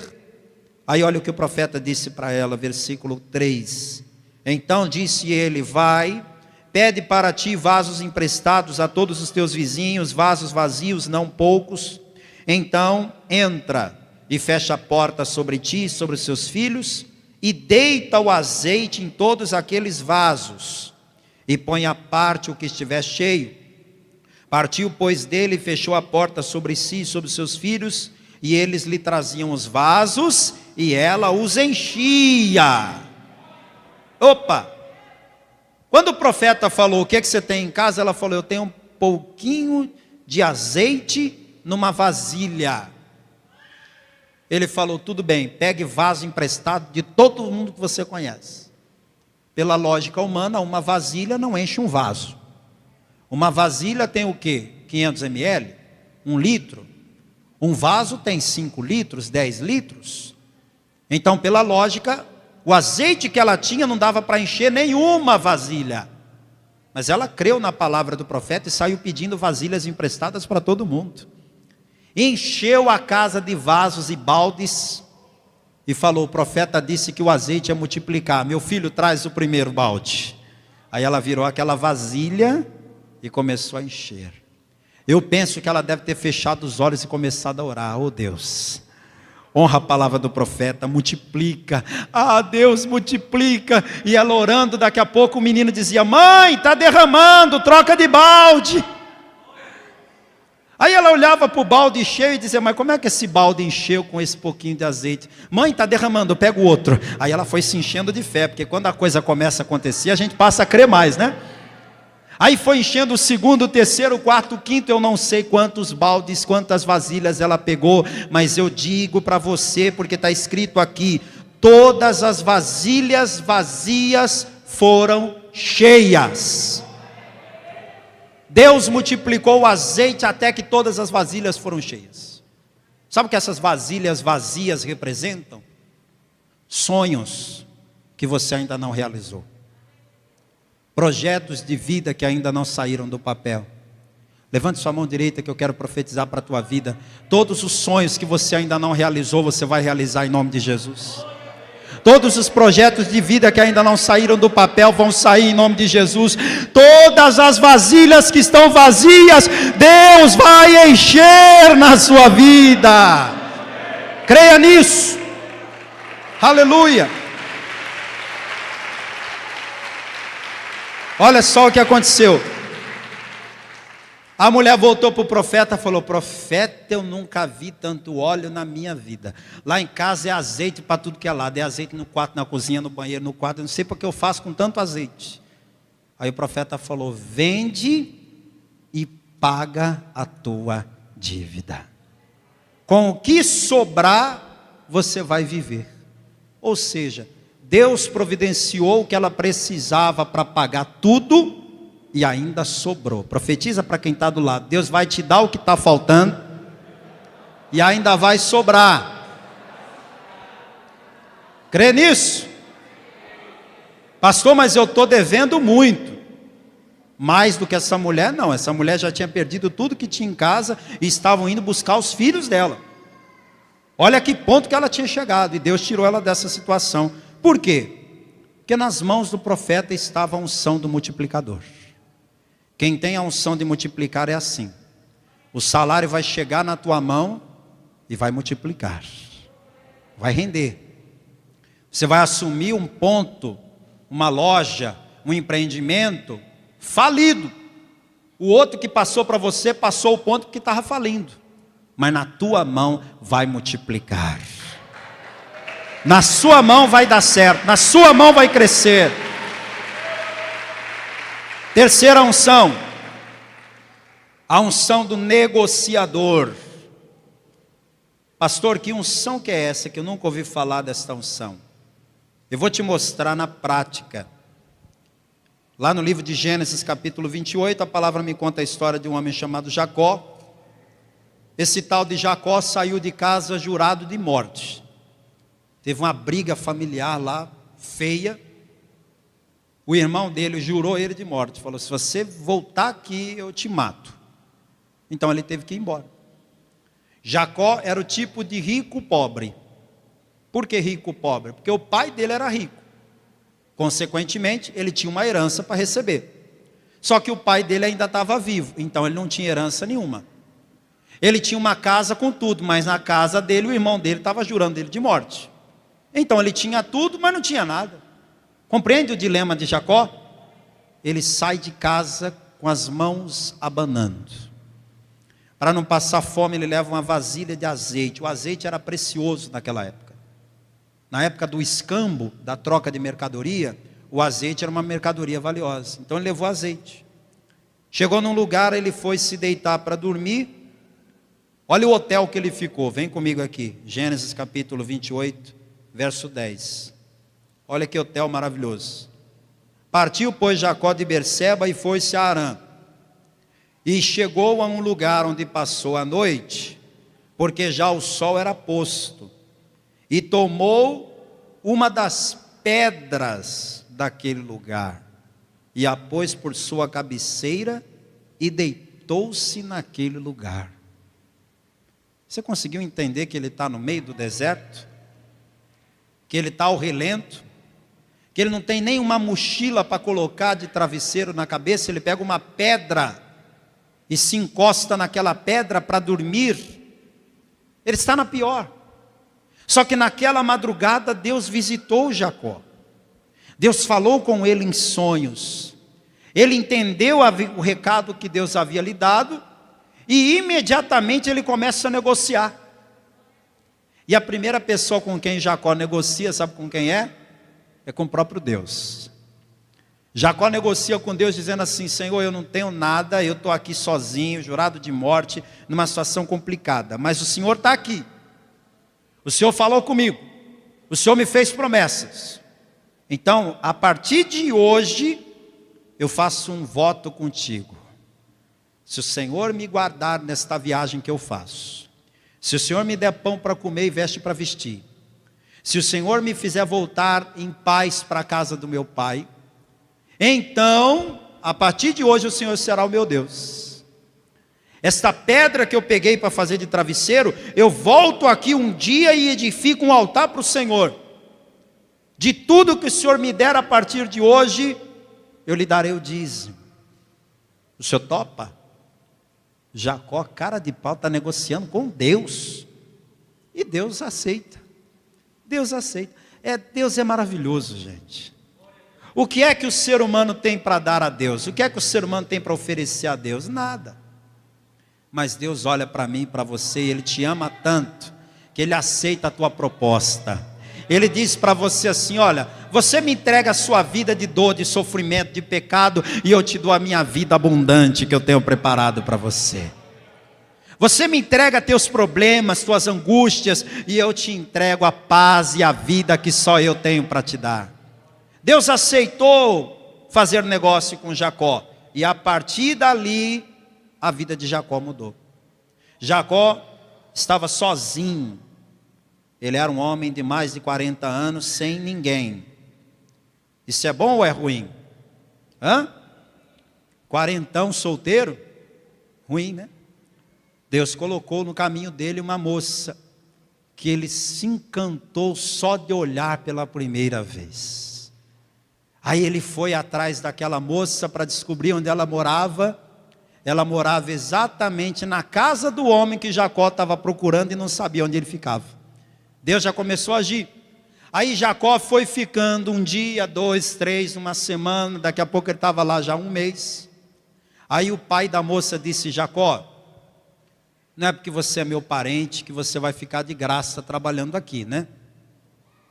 Aí olha o que o profeta disse para ela, versículo 3. Então disse ele, vai, pede para ti vasos emprestados a todos os teus vizinhos, vasos vazios, não poucos. Então entra e fecha a porta sobre ti e sobre os seus filhos, e deita o azeite em todos aqueles vasos, e põe à parte o que estiver cheio. Partiu, pois, dele e fechou a porta sobre si e sobre os seus filhos, e eles lhe traziam os vasos, e ela os enchia. Opa! Quando o profeta falou, o que é que você tem em casa? Ela falou, eu tenho um pouquinho de azeite numa vasilha. Ele falou, tudo bem, pegue vaso emprestado de todo mundo que você conhece. Pela lógica humana, uma vasilha não enche um vaso. Uma vasilha tem o quê? 500 ml? 1 litro? Um vaso tem 5 litros, 10 litros. Então, pela lógica, o azeite que ela tinha não dava para encher nenhuma vasilha. Mas ela creu na palavra do profeta e saiu pedindo vasilhas emprestadas para todo mundo. Encheu a casa de vasos e baldes e falou, o profeta disse que o azeite ia multiplicar, meu filho, traz o primeiro balde. Aí ela virou aquela vasilha e começou a encher. Eu penso que ela deve ter fechado os olhos e começado a orar, oh Deus, honra a palavra do profeta, multiplica, ah Deus multiplica. E ela orando, daqui a pouco o menino dizia, mãe, está derramando, troca de balde. Aí ela olhava para o balde cheio e dizia, mas como é que esse balde encheu com esse pouquinho de azeite? Mãe, está derramando, eu pego outro. Aí ela foi se enchendo de fé, porque quando a coisa começa a acontecer, a gente passa a crer mais, né? Aí foi enchendo o segundo, o terceiro, o quarto, o quinto, eu não sei quantos baldes, quantas vasilhas ela pegou, mas eu digo para você, porque está escrito aqui, todas as vasilhas vazias foram cheias. Deus multiplicou o azeite até que todas as vasilhas foram cheias. Sabe o que essas vasilhas vazias representam? Sonhos que você ainda não realizou. Projetos de vida que ainda não saíram do papel. Levante sua mão direita que eu quero profetizar para a tua vida. Todos os sonhos que você ainda não realizou, você vai realizar em nome de Jesus. Todos os projetos de vida que ainda não saíram do papel, vão sair em nome de Jesus. Todas as vasilhas que estão vazias, Deus vai encher na sua vida. Creia nisso. Aleluia. Olha só o que aconteceu. A mulher voltou para o profeta e falou: profeta, eu nunca vi tanto óleo na minha vida. Lá em casa é azeite para tudo que é lado. É azeite no quarto, na cozinha, no banheiro, no quarto. Eu não sei porque eu faço com tanto azeite. Aí o profeta falou: vende e paga a tua dívida. Com o que sobrar, você vai viver. Ou seja, Deus providenciou o que ela precisava para pagar tudo e ainda sobrou. Profetiza para quem está do lado: Deus vai te dar o que está faltando e ainda vai sobrar. Crê nisso? Pastor, mas eu estou devendo muito. Mais do que essa mulher? Não, essa mulher já tinha perdido tudo que tinha em casa e estavam indo buscar os filhos dela. Olha que ponto que ela tinha chegado, e Deus tirou ela dessa situação. Por quê? Porque nas mãos do profeta estava a unção do multiplicador. Quem tem a unção de multiplicar é assim: o salário vai chegar na tua mão e vai multiplicar, vai render. Você vai assumir um ponto, uma loja, um empreendimento falido. O outro que passou para você, passou o ponto que estava falindo, mas na tua mão vai multiplicar. Na sua mão vai dar certo, na sua mão vai crescer. Terceira unção, a unção do negociador. Pastor, que unção que é essa? Que eu nunca ouvi falar desta unção. Eu vou te mostrar na prática. Lá no livro de Gênesis capítulo 28, a palavra me conta a história de um homem chamado Jacó. Esse tal de Jacó saiu de casa jurado de morte. Teve uma briga familiar lá, feia. O irmão dele jurou ele de morte. Falou: se você voltar aqui, eu te mato. Então ele teve que ir embora. Jacó era o tipo de rico pobre. Por que rico pobre? Porque o pai dele era rico. Consequentemente, ele tinha uma herança para receber. Só que o pai dele ainda estava vivo, então ele não tinha herança nenhuma. Ele tinha uma casa com tudo, mas na casa dele, o irmão dele estava jurando ele de morte. Então ele tinha tudo, mas não tinha nada. Compreende o dilema de Jacó? Ele sai de casa com as mãos abanando. Para não passar fome, ele leva uma vasilha de azeite. O azeite era precioso naquela época. Na época do escambo, da troca de mercadoria, o azeite era uma mercadoria valiosa. Então ele levou azeite. Chegou num lugar, ele foi se deitar para dormir. Olha o hotel que ele ficou, vem comigo aqui. Gênesis capítulo 28, verso 10. Olha que hotel maravilhoso. Partiu, pois, Jacó de Berseba e foi-se a Harã. E chegou a um lugar onde passou a noite, porque já o sol era posto. E tomou uma das pedras daquele lugar, e a pôs por sua cabeceira, e deitou-se naquele lugar. Você conseguiu entender que ele está no meio do deserto? Que ele está ao relento? Que ele não tem nenhuma mochila para colocar de travesseiro na cabeça? Ele pega uma pedra e se encosta naquela pedra para dormir. Ele está na pior. Só que naquela madrugada Deus visitou Jacó. Deus falou com ele em sonhos. Ele entendeu o recado que Deus havia lhe dado e imediatamente ele começa a negociar. E a primeira pessoa com quem Jacó negocia, sabe com quem é? É com o próprio Deus. Jacó negocia com Deus dizendo assim: Senhor, eu não tenho nada, eu estou aqui sozinho, jurado de morte, numa situação complicada, mas o Senhor está aqui, o Senhor falou comigo, o Senhor me fez promessas, então a partir de hoje eu faço um voto contigo. Se o Senhor me guardar nesta viagem que eu faço, se o Senhor me der pão para comer e veste para vestir, se o Senhor me fizer voltar em paz para a casa do meu pai, então, a partir de hoje o Senhor será o meu Deus. Esta pedra que eu peguei para fazer de travesseiro, eu volto aqui um dia e edifico um altar para o Senhor. De tudo que o Senhor me der a partir de hoje, eu lhe darei o dízimo. O Senhor topa? Jacó, cara de pau, está negociando com Deus. E Deus aceita. Deus aceita. Deus é maravilhoso, gente. O que é que o ser humano tem para dar a Deus? O que é que o ser humano tem para oferecer a Deus? Nada. Mas Deus olha para mim e para você, e Ele te ama tanto, que Ele aceita a tua proposta. Ele diz para você assim: olha, você me entrega a sua vida de dor, de sofrimento, de pecado, e eu te dou a minha vida abundante que eu tenho preparado para você. Você me entrega teus problemas, tuas angústias, e eu te entrego a paz e a vida que só eu tenho para te dar. Deus aceitou fazer negócio com Jacó, e a partir dali, a vida de Jacó mudou. Jacó estava sozinho, ele era um homem de mais de 40 anos, sem ninguém. Isso é bom ou é ruim? Quarentão solteiro? Ruim, né? Deus colocou no caminho dele uma moça, que ele se encantou só de olhar pela primeira vez. Aí ele foi atrás daquela moça para descobrir onde ela morava. Ela morava exatamente na casa do homem que Jacó estava procurando e não sabia onde ele ficava. Deus já começou a agir. Aí Jacó foi ficando um dia, 2, 3, uma semana, daqui a pouco ele estava lá já um mês. Aí o pai da moça disse: Jacó, não é porque você é meu parente que você vai ficar de graça trabalhando aqui, né?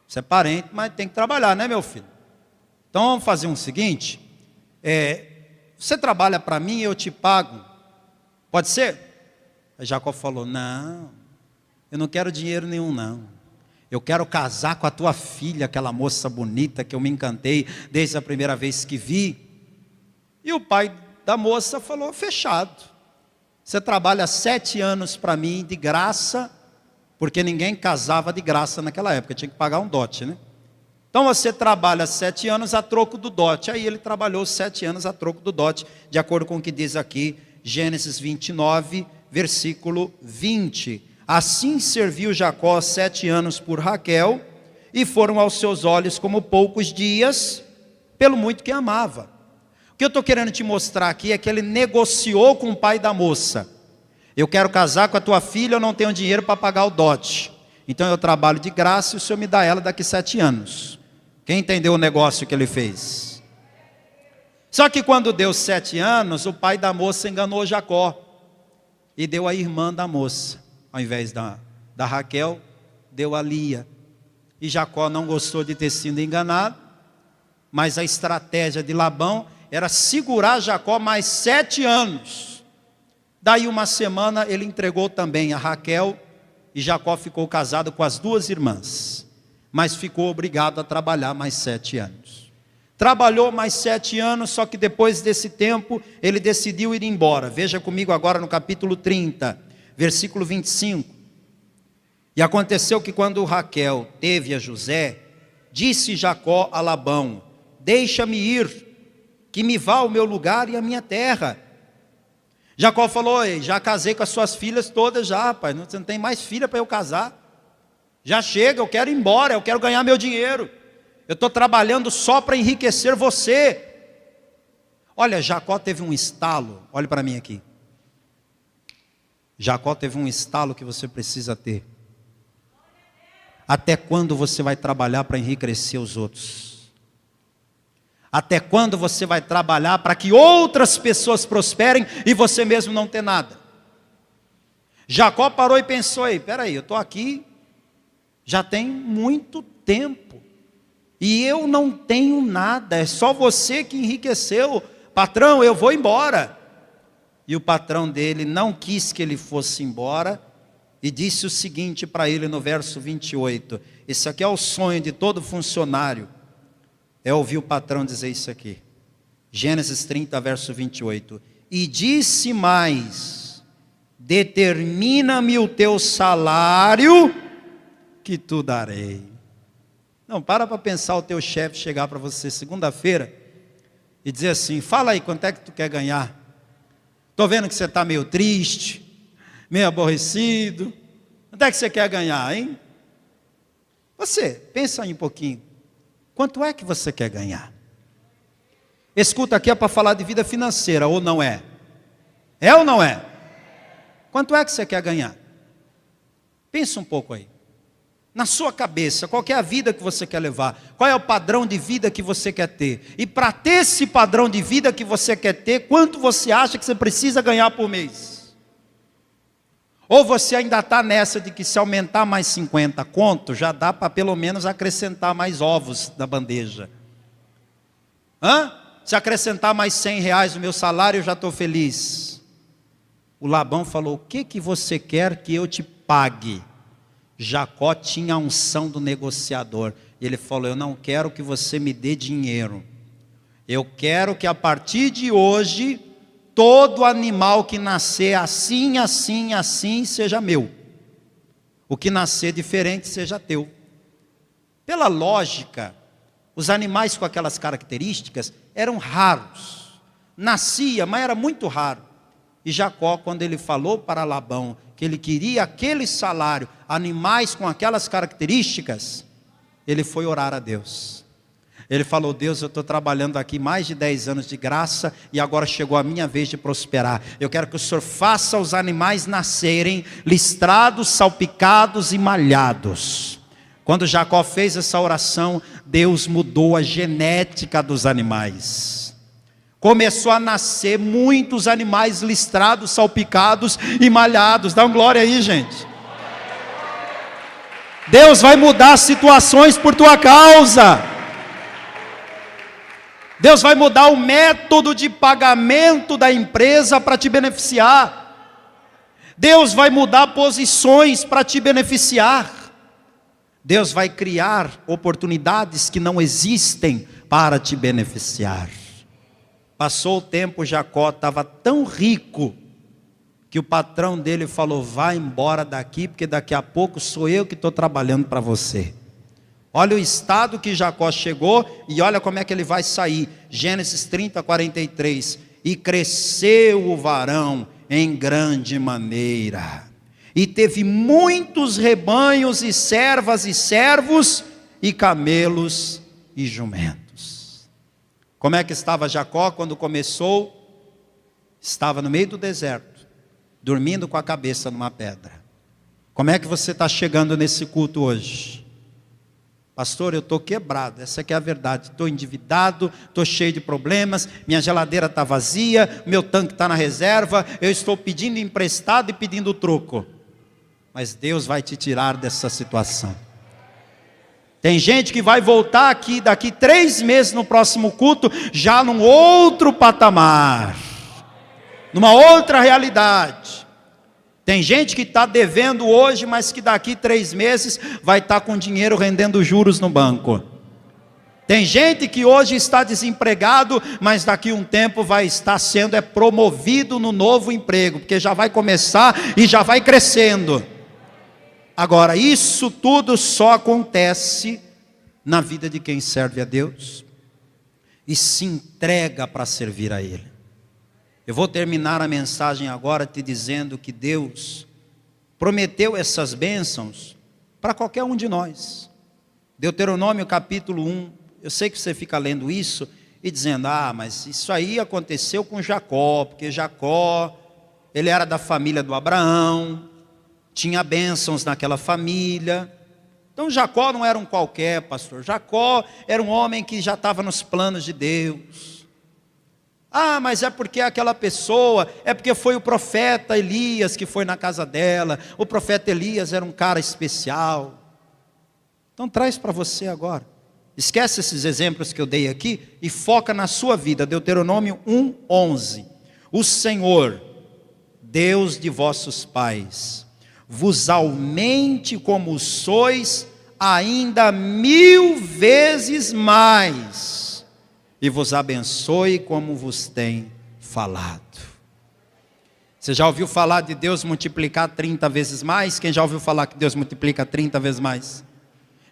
Você é parente, mas tem que trabalhar, né, meu filho? Então vamos fazer o seguinte, você trabalha para mim e eu te pago, pode ser? Aí Jacó falou: não, eu não quero dinheiro nenhum não, eu quero casar com a tua filha, aquela moça bonita que eu me encantei desde a primeira vez que vi. E o pai da moça falou: fechado, você trabalha 7 anos para mim de graça, porque ninguém casava de graça naquela época, tinha que pagar um dote, né? Então você trabalha 7 anos a troco do dote. Aí ele trabalhou 7 anos a troco do dote, de acordo com o que diz aqui, Gênesis 29, versículo 20. Assim serviu Jacó 7 anos por Raquel, e foram aos seus olhos como poucos dias, pelo muito que amava. O que eu estou querendo te mostrar aqui é que ele negociou com o pai da moça. Eu quero casar com a tua filha, eu não tenho dinheiro para pagar o dote. Então eu trabalho de graça e o Senhor me dá ela daqui 7 anos. Quem entendeu o negócio que ele fez? Só que quando deu 7 anos, o pai da moça enganou Jacó e deu a irmã da moça. Ao invés da Raquel, deu a Lia. E Jacó não gostou de ter sido enganado, mas a estratégia de Labão era segurar Jacó mais 7 anos. Daí uma semana ele entregou também a Raquel, e Jacó ficou casado com as 2 irmãs. Mas ficou obrigado a trabalhar mais 7 anos. Trabalhou mais 7 anos, só que depois desse tempo, ele decidiu ir embora. Veja comigo agora no capítulo 30, versículo 25. E aconteceu que quando Raquel teve a José, disse Jacó a Labão: deixa-me ir, que me vá ao meu lugar e à minha terra. Jacó falou: já casei com as suas filhas todas já, rapaz, você não tem mais filha para eu casar. Já chega, eu quero ir embora, eu quero ganhar meu dinheiro. Eu estou trabalhando só para enriquecer você. Olha, Jacó teve um estalo, olhe para mim aqui. Jacó teve um estalo que você precisa ter. Até quando você vai trabalhar para enriquecer os outros? Até quando você vai trabalhar para que outras pessoas prosperem e você mesmo não ter nada? Jacó parou e pensou: espera aí, eu estou aqui já tem muito tempo. E eu não tenho nada, é só você que enriqueceu. Patrão, eu vou embora. E o patrão dele não quis que ele fosse embora e disse o seguinte para ele no verso 28. Esse aqui é o sonho de todo funcionário, é ouvir o patrão dizer isso aqui. Gênesis 30, verso 28. E disse mais: determina-me o teu salário, que tu darei. Não, para pensar o teu chefe chegar para você segunda-feira e dizer assim: fala aí, quanto é que tu quer ganhar? Estou vendo que você está meio triste, meio aborrecido. Quanto é que você quer ganhar, hein? Você, pensa aí um pouquinho. Quanto é que você quer ganhar? Escuta, aqui é para falar de vida financeira, ou não é? É ou não é? Quanto é que você quer ganhar? Pensa um pouco aí. Na sua cabeça, qual é a vida que você quer levar? Qual é o padrão de vida que você quer ter? E para ter esse padrão de vida que você quer ter, quanto você acha que você precisa ganhar por mês? Ou você ainda está nessa de que se aumentar mais 50 conto, já dá para pelo menos acrescentar mais ovos na bandeja? Se acrescentar mais 100 reais no meu salário, eu já estou feliz. O Labão falou: o que você quer que eu te pague? Jacó tinha a unção do negociador. Ele falou: eu não quero que você me dê dinheiro. Eu quero que a partir de hoje, todo animal que nascer assim, assim, assim, seja meu. O que nascer diferente seja teu. Pela lógica, os animais com aquelas características eram raros. Nascia, mas era muito raro. E Jacó, quando ele falou para Labão que ele queria aquele salário, animais com aquelas características, ele foi orar a Deus. Ele falou: Deus, eu estou trabalhando aqui mais de 10 anos de graça e agora chegou a minha vez de prosperar. Eu quero que o Senhor faça os animais nascerem listrados, salpicados e malhados. Quando Jacó fez essa oração, Deus mudou a genética dos animais. Começou a nascer muitos animais listrados, salpicados e malhados. Dá uma glória aí, gente. Deus vai mudar situações por tua causa. Deus vai mudar o método de pagamento da empresa para te beneficiar. Deus vai mudar posições para te beneficiar. Deus vai criar oportunidades que não existem para te beneficiar. Passou o tempo, Jacó estava tão rico que o patrão dele falou: vai embora daqui, porque daqui a pouco sou eu que estou trabalhando para você. Olha o estado que Jacó chegou e olha como é que ele vai sair. Gênesis 30, 43. E cresceu o varão em grande maneira, e teve muitos rebanhos e servas e servos, e camelos e jumentos. Como é que estava Jacó quando começou? Estava no meio do deserto, dormindo com a cabeça numa pedra. Como é que você está chegando nesse culto hoje? Pastor, eu estou quebrado, essa aqui é a verdade. Estou endividado, estou cheio de problemas, minha geladeira está vazia, meu tanque está na reserva, eu estou pedindo emprestado e pedindo troco. Mas Deus vai te tirar dessa situação. Tem gente que vai voltar aqui daqui 3 meses no próximo culto, já num outro patamar, numa outra realidade. Tem gente que está devendo hoje, mas que daqui 3 meses vai estar com dinheiro rendendo juros no banco. Tem gente que hoje está desempregado, mas daqui um tempo vai estar sendo promovido no novo emprego, porque já vai começar e já vai crescendo. Agora, isso tudo só acontece na vida de quem serve a Deus e se entrega para servir a Ele. Eu vou terminar a mensagem agora te dizendo que Deus prometeu essas bênçãos para qualquer um de nós. Deuteronômio capítulo 1, eu sei que você fica lendo isso e dizendo: mas isso aí aconteceu com Jacó, porque Jacó, ele era da família do Abraão, tinha bênçãos naquela família. Então Jacó não era um qualquer, pastor. Jacó era um homem que já estava nos planos de Deus. Mas é porque aquela pessoa, é porque foi o profeta Elias que foi na casa dela. O profeta Elias era um cara especial. Então traz para você agora. Esquece esses exemplos que eu dei aqui e foca na sua vida. Deuteronômio 1:11. O Senhor, Deus de vossos pais, vos aumente como sois ainda 1000 vezes mais, e vos abençoe como vos tem falado. Você já ouviu falar de Deus multiplicar 30 vezes mais? Quem já ouviu falar que Deus multiplica 30 vezes mais?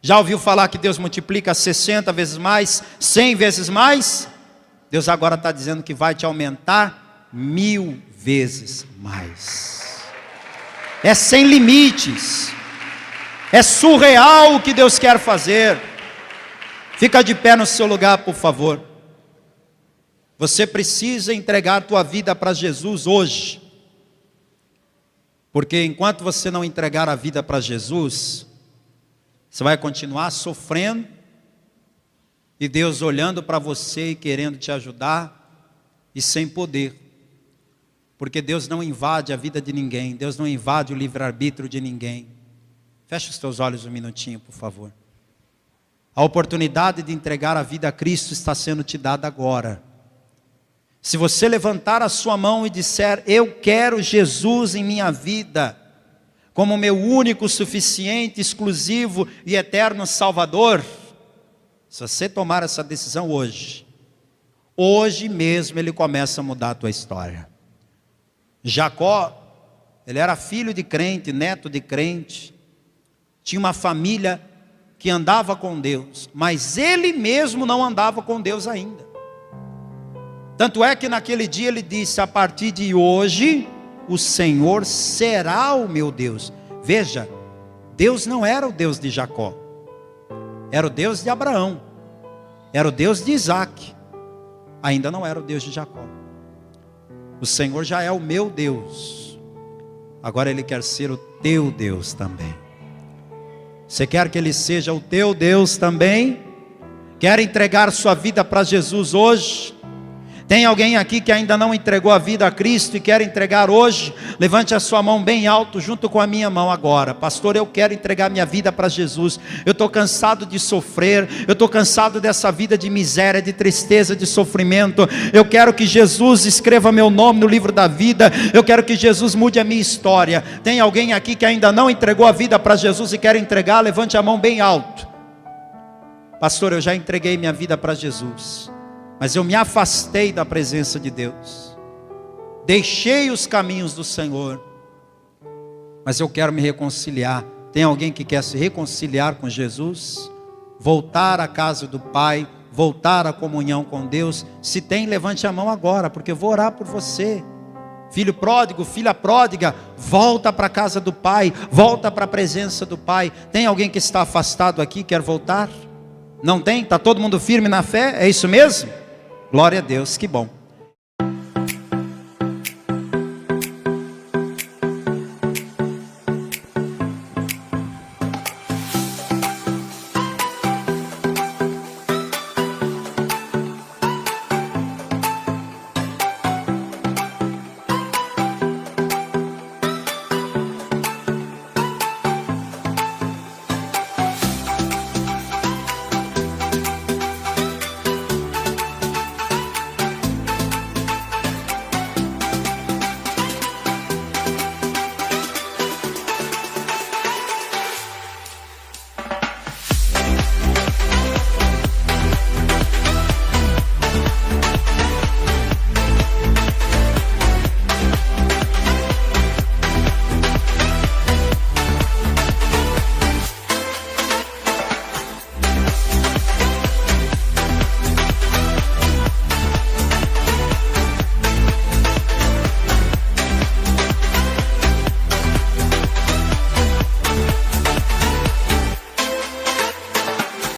Já ouviu falar que Deus multiplica 60 vezes mais, 100 vezes mais? Deus agora está dizendo que vai te aumentar 1000 vezes mais. É sem limites. É surreal o que Deus quer fazer. Fica de pé no seu lugar, por favor. Você precisa entregar a tua vida para Jesus hoje. Porque enquanto você não entregar a vida para Jesus, você vai continuar sofrendo, e Deus olhando para você e querendo te ajudar, e sem poder. Porque Deus não invade a vida de ninguém, Deus não invade o livre-arbítrio de ninguém. Feche os teus olhos um minutinho, por favor. A oportunidade de entregar a vida a Cristo está sendo te dada agora. Se você levantar a sua mão e disser: eu quero Jesus em minha vida, como meu único, suficiente, exclusivo e eterno Salvador, se você tomar essa decisão hoje, hoje mesmo Ele começa a mudar a tua história. Jacó, ele era filho de crente, neto de crente, tinha uma família que andava com Deus, mas ele mesmo não andava com Deus ainda. Tanto é que naquele dia ele disse: a partir de hoje, o Senhor será o meu Deus. Veja, Deus não era o Deus de Jacó, era o Deus de Abraão, era o Deus de Isaac, ainda não era o Deus de Jacó. O Senhor já é o meu Deus, agora Ele quer ser o teu Deus também. Você quer que Ele seja o teu Deus também? Quer entregar sua vida para Jesus hoje? Tem alguém aqui que ainda não entregou a vida a Cristo e quer entregar hoje? Levante a sua mão bem alto junto com a minha mão agora. Pastor, eu quero entregar minha vida para Jesus. Eu estou cansado de sofrer, eu estou cansado dessa vida de miséria, de tristeza, de sofrimento. Eu quero que Jesus escreva meu nome no livro da vida. Eu quero que Jesus mude a minha história. Tem alguém aqui que ainda não entregou a vida para Jesus e quer entregar? Levante a mão bem alto. Pastor, eu já entreguei minha vida para Jesus, mas eu me afastei da presença de Deus, deixei os caminhos do Senhor, mas eu quero me reconciliar. Tem alguém que quer se reconciliar com Jesus? Voltar à casa do Pai, voltar à comunhão com Deus? Se tem, levante a mão agora, porque eu vou orar por você. Filho pródigo, filha pródiga, volta para a casa do Pai, volta para a presença do Pai. Tem alguém que está afastado aqui, quer voltar? Não tem? Está todo mundo firme na fé? É isso mesmo? Glória a Deus, que bom.